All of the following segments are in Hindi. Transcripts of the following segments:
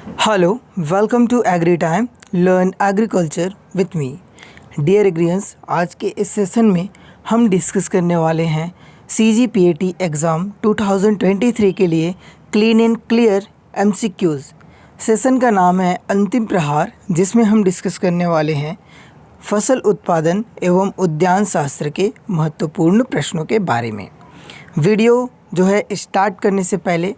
Hello, welcome to agri time learn agriculture with me. Dear agrians, आज के इस सेशन में हम डिस्कस करने वाले हैं CGPAT एग्ज़ाम 2023 के लिए clean and clear MCQs। Session का नाम है अंतिम प्रहार, जिसमें हम डिस्कस करने वाले हैं फसल उत्पादन एवं उद्यान शास्त्र के महत्वपूर्ण प्रश्नों के बारे में। वीडियो जो है स्टार्ट करने से पहले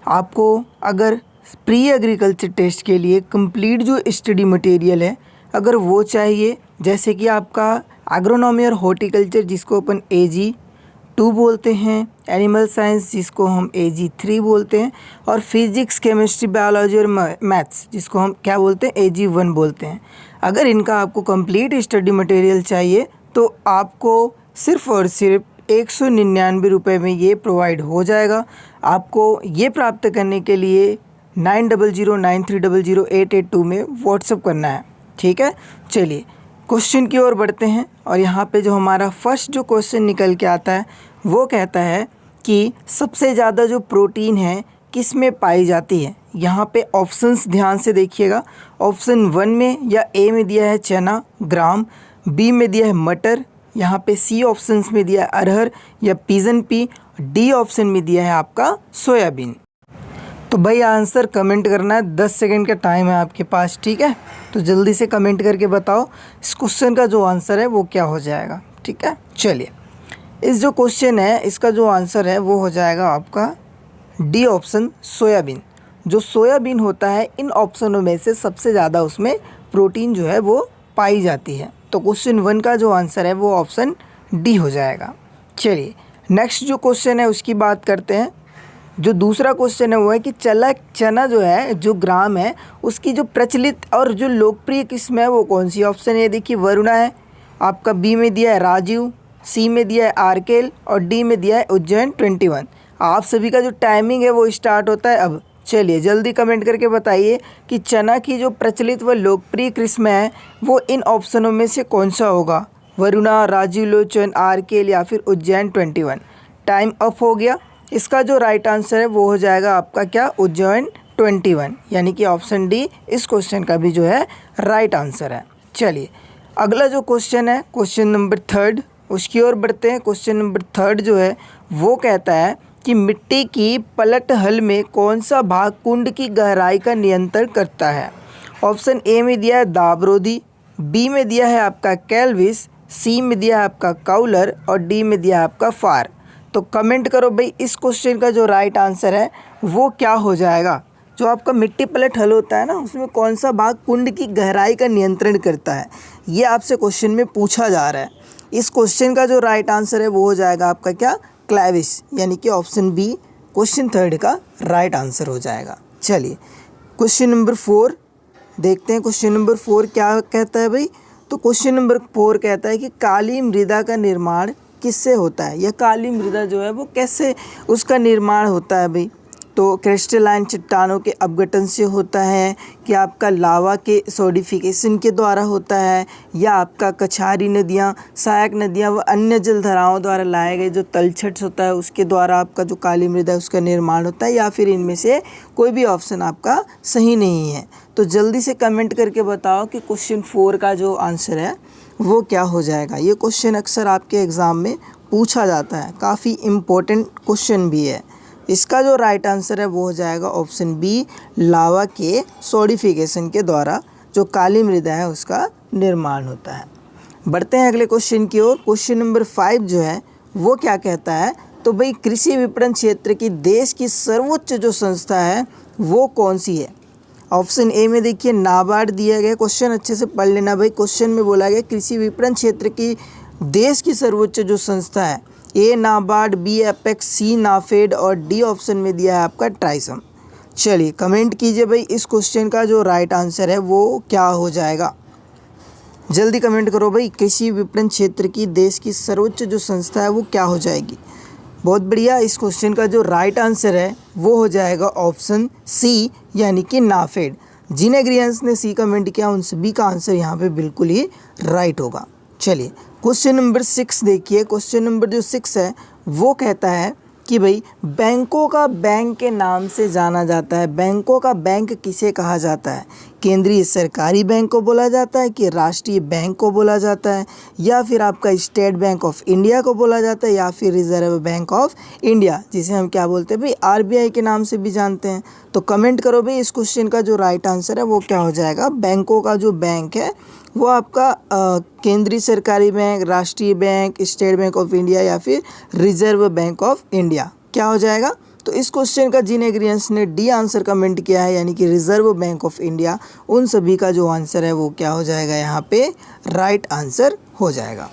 आपको अगर प्री एग्रीकल्चर टेस्ट के लिए कंप्लीट जो स्टडी मटेरियल है अगर वो चाहिए, जैसे कि आपका एग्रोनॉमी और हॉर्टिकल्चर जिसको अपन AG2 बोलते हैं, एनिमल साइंस जिसको हम AG3 बोलते हैं, और फिजिक्स केमिस्ट्री बायोलॉजी और मैथ्स जिसको हम क्या बोलते हैं AG1 बोलते हैं। अगर इनका आपको कंप्लीट स्टडी मटेरियल चाहिए तो आपको सिर्फ़ और सिर्फ 199 रुपये में ये प्रोवाइड हो जाएगा। आपको ये प्राप्त करने के लिए 9009300882 में व्हाट्सअप करना है, ठीक है। चलिए क्वेश्चन की ओर बढ़ते हैं, और यहाँ पे जो हमारा फर्स्ट जो क्वेश्चन निकल के आता है वो कहता है कि सबसे ज़्यादा जो प्रोटीन है किस में पाई जाती है। यहाँ पे ऑप्शंस ध्यान से देखिएगा। ऑप्शन 1 में या A में दिया है चना ग्राम, B में दिया है मटर, यहाँ पे C ऑप्शंस में दिया है अरहर या पिजन पी, D ऑप्शन में दिया है आपका सोयाबीन। तो भाई आंसर कमेंट करना है, 10 सेकंड का टाइम है आपके पास, ठीक है। तो जल्दी से कमेंट करके बताओ इस क्वेश्चन का जो आंसर है वो क्या हो जाएगा, ठीक है। चलिए, इस जो क्वेश्चन है इसका जो आंसर है वो हो जाएगा आपका D ऑप्शन सोयाबीन। जो सोयाबीन होता है इन ऑप्शनों में से सबसे ज़्यादा उसमें प्रोटीन जो है वो पाई जाती है। तो क्वेश्चन 1 का जो आंसर है वो ऑप्शन D हो जाएगा। चलिए नेक्स्ट जो क्वेश्चन है उसकी बात करते हैं। जो दूसरा क्वेश्चन है वो है कि चना जो है जो ग्राम है उसकी जो प्रचलित और जो लोकप्रिय किस्म है वो कौन सी। ऑप्शन ए देखिए वरुणा है, आपका B में दिया है राजीव, C में दिया है आरकेल और D में दिया है उज्जैन 21। आप सभी का जो टाइमिंग है वो स्टार्ट होता है अब। चलिए जल्दी कमेंट करके बताइए कि चना की जो प्रचलित व लोकप्रिय किस्म है वो इन ऑप्शनों में से कौन सा होगा। वरुणा, राजीव लोचन, आरकेल या फिर उज्जैन 21। टाइम अप हो गया। इसका जो राइट आंसर है वो हो जाएगा आपका क्या, उज्जैन 21, यानी कि ऑप्शन D इस क्वेश्चन का भी जो है राइट आंसर है। चलिए अगला जो क्वेश्चन है क्वेश्चन नंबर 3 उसकी ओर बढ़ते हैं। क्वेश्चन नंबर 3 जो है वो कहता है कि मिट्टी की पलट हल में कौन सा भाग कुंड की गहराई का नियंत्रण करता है। ऑप्शन ए में दिया है दाबरोधी, B में दिया है आपका कैल्विस, C में दिया है आपका काउलर और D में दिया है आपका फार। तो कमेंट करो भाई इस क्वेश्चन का जो राइट आंसर है वो क्या हो जाएगा। जो आपका मिट्टी पलट हल होता है ना उसमें कौन सा भाग कुंड की गहराई का नियंत्रण करता है, ये आपसे क्वेश्चन में पूछा जा रहा है। इस क्वेश्चन का जो राइट आंसर है वो हो जाएगा आपका क्या, क्लैविस, यानी कि ऑप्शन B क्वेश्चन 3 का राइट आंसर हो जाएगा। चलिए क्वेश्चन नंबर 4 देखते हैं। क्वेश्चन नंबर 4 क्या कहता है भाई। तो क्वेश्चन नंबर 4 कहता है कि काली मृदा का निर्माण किससे होता है, या काली मृदा जो है वो कैसे उसका निर्माण होता है भाई। तो क्रिस्टलाइन चट्टानों के अपघटन से होता है, कि आपका लावा के सोडिफिकेशन के द्वारा होता है, या आपका कछारी नदियाँ, सहायक नदियाँ व अन्य जलधाराओं द्वारा लाए गए जो तलछट होता है उसके द्वारा आपका जो काली मृदा उसका निर्माण होता है, या फिर इनमें से कोई भी ऑप्शन आपका सही नहीं है। तो जल्दी से कमेंट करके बताओ कि क्वेश्चन 4 का जो आंसर है वो क्या हो जाएगा। ये क्वेश्चन अक्सर आपके एग्ज़ाम में पूछा जाता है, काफ़ी इम्पोर्टेंट क्वेश्चन भी है। इसका जो राइट आंसर है वो हो जाएगा ऑप्शन B लावा के सोडिफिकेशन के द्वारा जो काली मृदा है उसका निर्माण होता है। बढ़ते हैं अगले क्वेश्चन की ओर। क्वेश्चन नंबर 5 जो है वो क्या कहता है। तो भाई कृषि विपणन क्षेत्र की देश की सर्वोच्च जो संस्था है वो कौन सी है। ऑप्शन ए में देखिए नाबार्ड दिया गया। क्वेश्चन अच्छे से पढ़ लेना भाई। क्वेश्चन में बोला गया कृषि विपणन क्षेत्र की देश की सर्वोच्च जो संस्था है, A NABARD, B apex, C NAFED और D ऑप्शन में दिया है आपका ट्राइसम। चलिए कमेंट कीजिए भाई इस क्वेश्चन का जो राइट आंसर है वो क्या हो जाएगा। जल्दी कमेंट करो भाई, कृषि विपणन क्षेत्र की देश की सर्वोच्च जो संस्था है वो क्या हो जाएगी। बहुत बढ़िया, इस क्वेश्चन का जो राइट आंसर है वो हो जाएगा ऑप्शन C यानी कि नाफेड। जिन एग्रियंस ने C कमेंट किया उन सभी का आंसर यहाँ पे बिल्कुल ही राइट होगा। चलिए क्वेश्चन नंबर 6 देखिए। क्वेश्चन नंबर जो 6 है वो कहता है कि भाई बैंकों का बैंक के नाम से जाना जाता है, बैंकों का बैंक किसे कहा जाता है? केंद्रीय सरकारी बैंक को बोला जाता है कि राष्ट्रीय बैंक को बोला जाता है, या फिर आपका स्टेट बैंक ऑफ इंडिया को बोला जाता है, या फिर रिजर्व बैंक ऑफ इंडिया, जिसे हम क्या बोलते हैं भाई, आरबीआई के नाम से भी जानते हैं। तो कमेंट करो भाई, इस क्वेश्चन का जो राइट आंसर है वो क्या हो जाएगा? बैंकों का जो बैंक है वो आपका केंद्रीय सरकारी बैंक, राष्ट्रीय bank, state bank of India या फिर रिजर्व बैंक ऑफ इंडिया क्या हो जाएगा? तो इस क्वेश्चन का जिन एग्रीएंस ने डी आंसर कमेंट किया है यानी कि रिजर्व बैंक ऑफ इंडिया, उन सभी का जो आंसर है वो क्या हो जाएगा? यहाँ पे राइट आंसर हो जाएगा।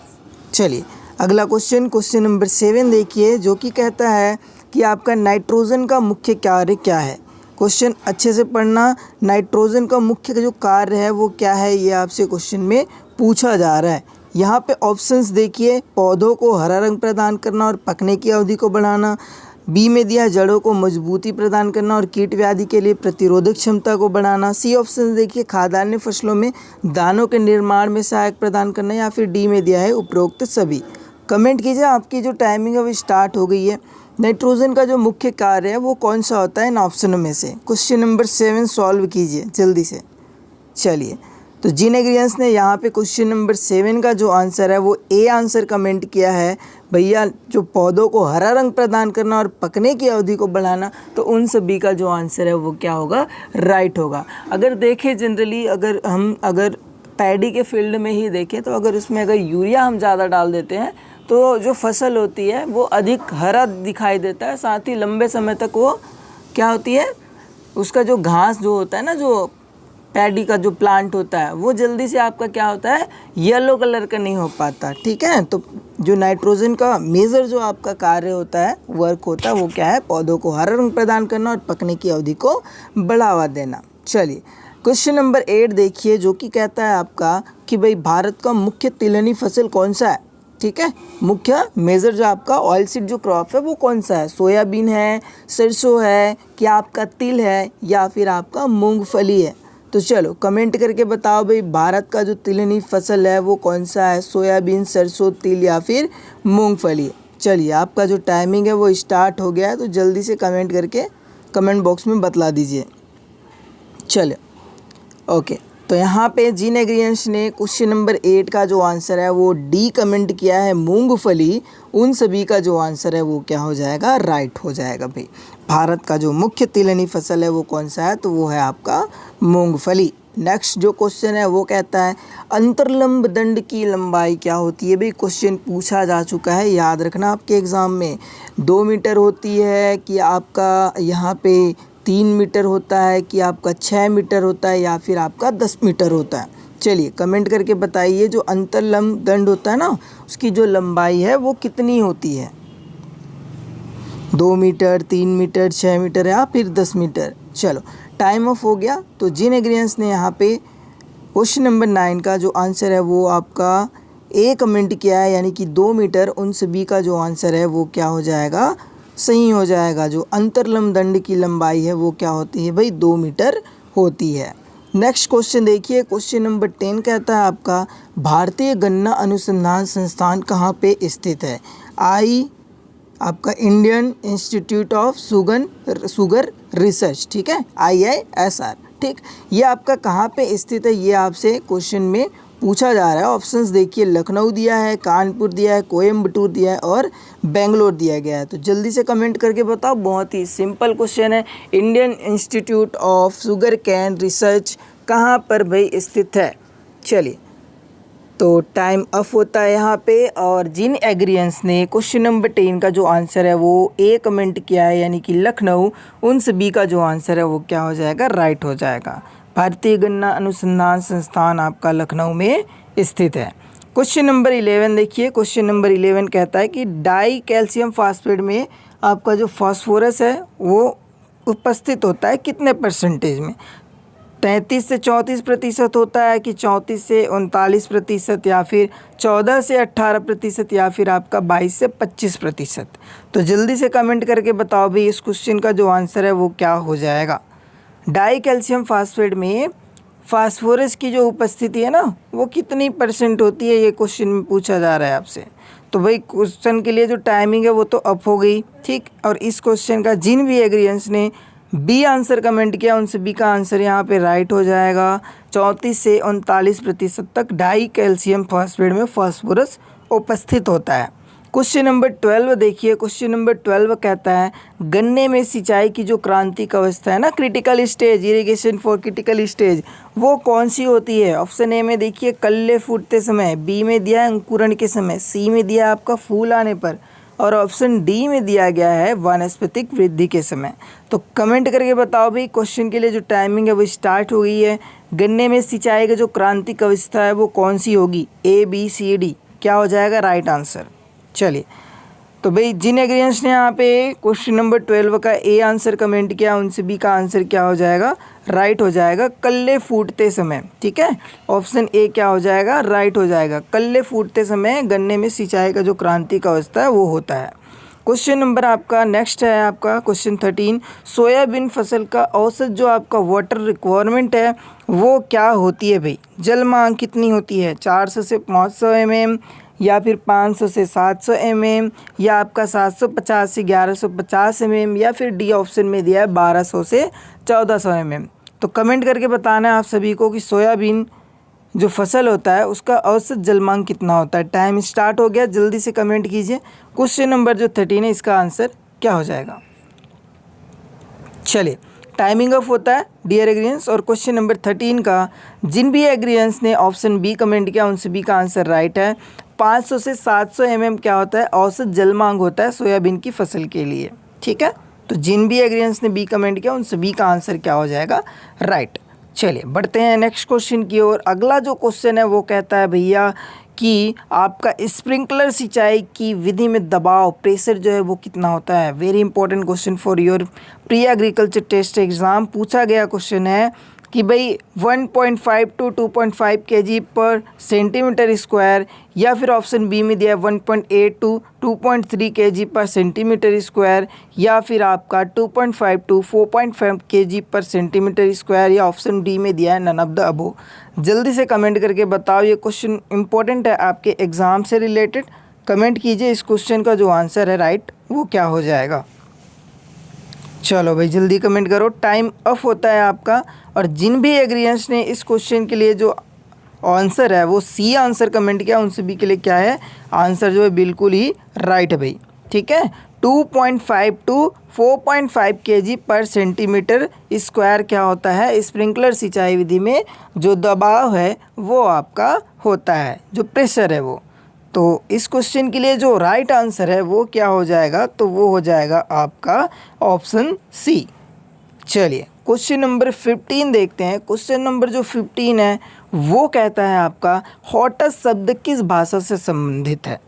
चलिए अगला क्वेश्चन नंबर 7 देखिए, जो कि कहता है कि आपका नाइट्रोजन का मुख्य कार्य क्या है? क्वेश्चन अच्छे से पढ़ना। नाइट्रोजन का मुख्य जो कार्य है वो क्या है, ये आपसे क्वेश्चन में पूछा जा रहा है। यहाँ पे ऑप्शंस देखिए, पौधों को हरा रंग प्रदान करना और पकने की अवधि को बढ़ाना, बी में दिया जड़ों को मजबूती प्रदान करना और कीट व्याधि के लिए प्रतिरोधक क्षमता को बढ़ाना, सी ऑप्शन देखिए खाद्यान्न फसलों में दानों के निर्माण में सहायक प्रदान करना, या फिर डी में दिया है उपरोक्त सभी। कमेंट कीजिए, आपकी जो टाइमिंग है वो स्टार्ट हो गई है। नाइट्रोजन का जो मुख्य कार्य है वो कौन सा होता है इन ऑप्शनों में से? क्वेश्चन नंबर 7 सॉल्व कीजिए जल्दी से। चलिए, तो जिन एग्रीएंस ने यहाँ पे क्वेश्चन नंबर 7 का जो आंसर है वो ए आंसर कमेंट किया है, भैया जो पौधों को हरा रंग प्रदान करना और पकने की अवधि को बढ़ाना, तो उन सभी का जो आंसर है वो क्या होगा? राइट होगा। अगर देखें जनरली, अगर पैडी के फील्ड में ही देखें तो अगर उसमें अगर यूरिया हम ज़्यादा डाल देते हैं तो जो फसल होती है वो अधिक हरा दिखाई देता है, साथ ही लंबे समय तक वो क्या होती है, उसका जो घास जो होता है ना, जो पैडी का जो प्लांट होता है वो जल्दी से आपका क्या होता है, येलो कलर का नहीं हो पाता। ठीक है, तो जो नाइट्रोजन का मेजर जो आपका कार्य होता है, वर्क होता है, वो क्या है? पौधों को हरा रंग प्रदान करना और पकने की अवधि को बढ़ावा देना। चलिए क्वेश्चन नंबर 8 देखिए, जो कि कहता है आपका कि भाई भारत का मुख्य तिलहनी फसल कौन सा है? ठीक है, मुख्य मेजर जो आपका ऑयल सीड जो क्रॉप है वो कौन सा है? सोयाबीन है, सरसों है, क्या आपका तिल है, या फिर आपका मूंगफली है? तो चलो कमेंट करके बताओ भाई, भारत का जो तिलहनी फसल है वो कौन सा है? सोयाबीन, सरसों, तिल या फिर मूंगफली? चलिए आपका जो टाइमिंग है वो स्टार्ट हो गया है, तो जल्दी से कमेंट करके कमेंट बॉक्स में बतला दीजिए। चलो ओके, तो यहाँ पे जिन एग्रीएंस ने क्वेश्चन नंबर 8 का जो आंसर है वो डी कमेंट किया है मूंगफली, उन सभी का जो आंसर है वो क्या हो जाएगा? राइट हो जाएगा भाई। भारत का जो मुख्य तिलहनी फसल है वो कौन सा है? तो वो है आपका मूंगफली। नेक्स्ट जो क्वेश्चन है वो कहता है अंतर्लंब दंड की लंबाई क्या होती है? भाई क्वेश्चन पूछा जा चुका है, याद रखना आपके एग्ज़ाम में। 2 मीटर होती है कि आपका यहाँ पे 3 मीटर होता है कि आपका 6 मीटर होता है या फिर आपका 10 मीटर होता है? चलिए कमेंट करके बताइए, जो अंतर्लंब दंड होता है ना, उसकी जो लंबाई है वो कितनी होती है? 2 मीटर, 3 मीटर, 6 मीटर या फिर 10 मीटर? चलो टाइम ऑफ हो गया। तो जिन एग्रीएंस ने यहाँ पे क्वेश्चन नंबर 9 का जो आंसर है वो आपका ए कमेंट किया है यानी कि 2 मीटर, उन सभी का जो आंसर है वो क्या हो जाएगा? सही हो जाएगा। जो अंतर्लंब दंड की लंबाई है वो क्या होती है भाई? 2 मीटर होती है। नेक्स्ट क्वेश्चन देखिए, क्वेश्चन नंबर 10 कहता है आपका भारतीय गन्ना अनुसंधान संस्थान कहाँ पे स्थित है? आपका Indian institute of sugar research, ठीक है, IISR। ठीक, ये आपका कहाँ पे स्थित है ये आपसे क्वेश्चन में पूछा जा रहा है। ऑप्शंस देखिए, लखनऊ दिया है, कानपुर दिया है, कोयम्बटूर दिया है और बेंगलोर दिया गया है। तो जल्दी से कमेंट करके बताओ, बहुत ही सिंपल क्वेश्चन है। Indian institute of sugar cane research कहाँ पर भाई स्थित है? चलिए, तो टाइम अप होता है यहाँ पे। और जिन एग्रीएंस ने क्वेश्चन नंबर 10 का जो आंसर है वो ए कमेंट किया है यानी कि लखनऊ, उन सभी का जो आंसर है वो क्या हो जाएगा? राइट हो जाएगा। भारतीय गन्ना अनुसंधान संस्थान आपका लखनऊ में स्थित है। क्वेश्चन नंबर 11 देखिए, क्वेश्चन नंबर 11 कहता है कि डाई कैल्शियम फास्फेट में आपका जो फास्फोरस है वो उपस्थित होता है कितने परसेंटेज में? 33 से 34% होता है कि 34 से 39% या फिर 14 से 18% या फिर आपका 22 से 25%? तो जल्दी से कमेंट करके बताओ भाई, इस क्वेश्चन का जो आंसर है वो क्या हो जाएगा? डाई कैल्शियम फास्फेट में फास्फोरस की जो उपस्थिति है ना वो कितनी परसेंट होती है, ये क्वेश्चन में पूछा जा रहा है आपसे। तो भाई क्वेश्चन के लिए जो टाइमिंग है वो तो अप हो गई, ठीक। और इस क्वेश्चन का जिन भी एग्रीएंट्स ने बी आंसर कमेंट किया उन सभी का आंसर यहाँ पे राइट हो जाएगा। 34 से 39% तक डाई कैल्शियम फॉस्फेट में फास्फोरस उपस्थित होता है। क्वेश्चन नंबर 12 देखिए। क्वेश्चन नंबर 12 कहता है गन्ने में सिंचाई की जो क्रांतिक अवस्था है ना, critical stage, irrigation for critical stage, वो कौन सी होती है। ऑप्शन ए में देखिए कल्ले फूटते समय, बी में दिया है अंकुरण के समय, सी में दिया है आपका फूल आने पर, और ऑप्शन डी में दिया गया है वानस्पतिक वृद्धि के समय। तो कमेंट करके बताओ भाई, क्वेश्चन के लिए जो टाइमिंग है वो स्टार्ट हो गई है। गन्ने में सिंचाई का जो क्रांतिक अवस्था है वो कौन सी होगी, ए बी सी डी, क्या हो जाएगा राइट आंसर। चलिए, तो भाई जिन एग्रीएंट्स ने यहाँ पे क्वेश्चन नंबर 12 का ए आंसर कमेंट किया उन सभी का आंसर क्या हो जाएगा, राइट हो जाएगा, कल्ले फूटते समय, ठीक है। ऑप्शन ए क्या हो जाएगा, राइट हो जाएगा। कल्ले फूटते समय गन्ने में सिंचाई का जो क्रांतिक अवस्था है वो होता है। क्वेश्चन नंबर आपका नेक्स्ट है आपका क्वेश्चन 13। सोयाबीन फसल का औसत जो आपका वाटर रिक्वायरमेंट है वो क्या होती है भाई, जल मांग कितनी होती है, 400 से 500 mm, या फिर 500 से 700 mm, या आपका 750 से 1150 mm, या फिर डी ऑप्शन में दिया है 1200 से 1400 mm। तो कमेंट करके बताना है आप सभी को कि सोयाबीन जो फसल होता है उसका औसत जलमांग कितना होता है। टाइम स्टार्ट हो गया, जल्दी से कमेंट कीजिए। क्वेश्चन नंबर जो 13 है इसका आंसर क्या हो जाएगा। चलिए, टाइमिंग ऑफ होता है डियर एग्रीएंट्स। और क्वेश्चन नंबर 13 का जिन भी एग्रीएंट्स ने ऑप्शन बी कमेंट किया उन सभी का आंसर राइट है। 500 से 700 mm क्या होता है, औसत जलमांग होता है सोयाबीन की फसल के लिए, ठीक है। तो जिन भी एग्रीएंट्स ने बी कमेंट किया उन सभी का आंसर क्या हो जाएगा, राइट। चलिए बढ़ते हैं नेक्स्ट क्वेश्चन की ओर। अगला जो क्वेश्चन है वो कहता है भैया कि आपका स्प्रिंकलर सिंचाई की विधि में दबाव प्रेशर जो है वो कितना होता है। Very important question for your pre agriculture test exam. पूछा गया क्वेश्चन है कि भाई 1.5 to 2.5 kg पर सेंटीमीटर स्क्वायर, या फिर ऑप्शन बी में दिया है 1.8 to 2.3 kg पर सेंटीमीटर स्क्वायर, या फिर आपका 2.5 to 4.5 kg पर सेंटीमीटर स्क्वायर, या ऑप्शन डी में दिया है नन ऑफ द अबो। जल्दी से कमेंट करके बताओ, ये क्वेश्चन इंपॉर्टेंट है आपके एग्ज़ाम से रिलेटेड। कमेंट कीजिए इस क्वेश्चन का जो आंसर है राइट वो क्या हो जाएगा। चलो भाई जल्दी कमेंट करो, टाइम ऑफ होता है आपका। और जिन भी एग्रीएंट्स ने इस क्वेश्चन के लिए जो आंसर है वो सी आंसर कमेंट किया उन सभी के लिए क्या है, आंसर जो है बिल्कुल ही राइट है भाई, ठीक है। 2.5 to 4.5 kg पर सेंटीमीटर स्क्वायर क्या होता है, स्प्रिंकलर सिंचाई विधि में जो दबाव है वो आपका होता है, जो प्रेशर है वो। तो इस क्वेश्चन के लिए जो राइट आंसर है वो क्या हो जाएगा, तो वो हो जाएगा आपका ऑप्शन सी। चलिए क्वेश्चन नंबर 15 देखते हैं। क्वेश्चन नंबर जो 15 है वो कहता है आपका हॉटेस्ट शब्द किस भाषा से संबंधित है।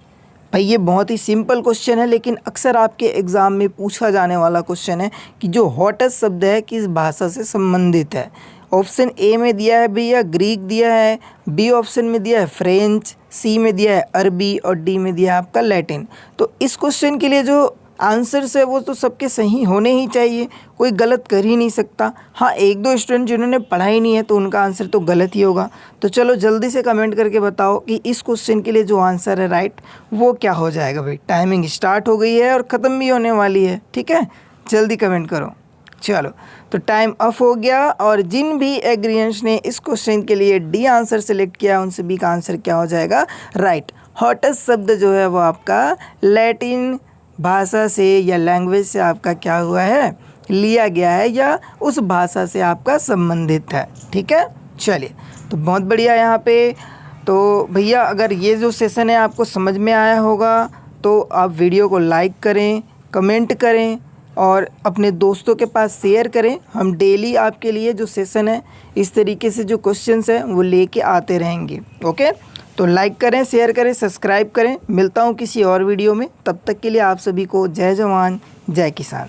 भाई ये बहुत ही सिंपल क्वेश्चन है, लेकिन अक्सर आपके एग्ज़ाम में पूछा जाने वाला क्वेश्चन है कि जो हॉटेस्ट शब्द है किस भाषा से संबंधित है। ऑप्शन ए में दिया है भैया ग्रीक दिया है, बी ऑप्शन में दिया है फ्रेंच, सी में दिया है अरबी, और डी में दिया है आपका लैटिन। तो इस क्वेश्चन के लिए जो आंसर्स है वो तो सबके सही होने ही चाहिए, कोई गलत कर ही नहीं सकता। हाँ, एक दो स्टूडेंट जिन्होंने पढ़ा ही नहीं है तो उनका आंसर तो गलत ही होगा। तो चलो जल्दी से कमेंट करके बताओ कि इस क्वेश्चन के लिए जो आंसर है राइट वो क्या हो जाएगा। भाई टाइमिंग स्टार्ट हो गई है और ख़त्म भी होने वाली है, ठीक है, जल्दी कमेंट करो। चलो तो टाइम ऑफ हो गया। और जिन भी एग्रीएंट्स ने इस क्वेश्चन के लिए डी आंसर सेलेक्ट किया उन सभी का आंसर क्या हो जाएगा, राइट। हॉटेस्ट शब्द जो है वो आपका लैटिन भाषा से या लैंग्वेज से आपका क्या हुआ है, लिया गया है, या उस भाषा से आपका संबंधित है, ठीक है। चलिए तो बहुत बढ़िया यहाँ पे। तो भैया अगर ये जो सेशन है आपको समझ में आया होगा तो आप वीडियो को लाइक करें, कमेंट करें और अपने दोस्तों के पास शेयर करें। हम डेली आपके लिए जो सेशन है इस तरीके से जो क्वेश्चंस हैं वो लेके आते रहेंगे, ओके। तो लाइक करें, शेयर करें, सब्सक्राइब करें। मिलता हूँ किसी और वीडियो में, तब तक के लिए आप सभी को जय जवान जय किसान।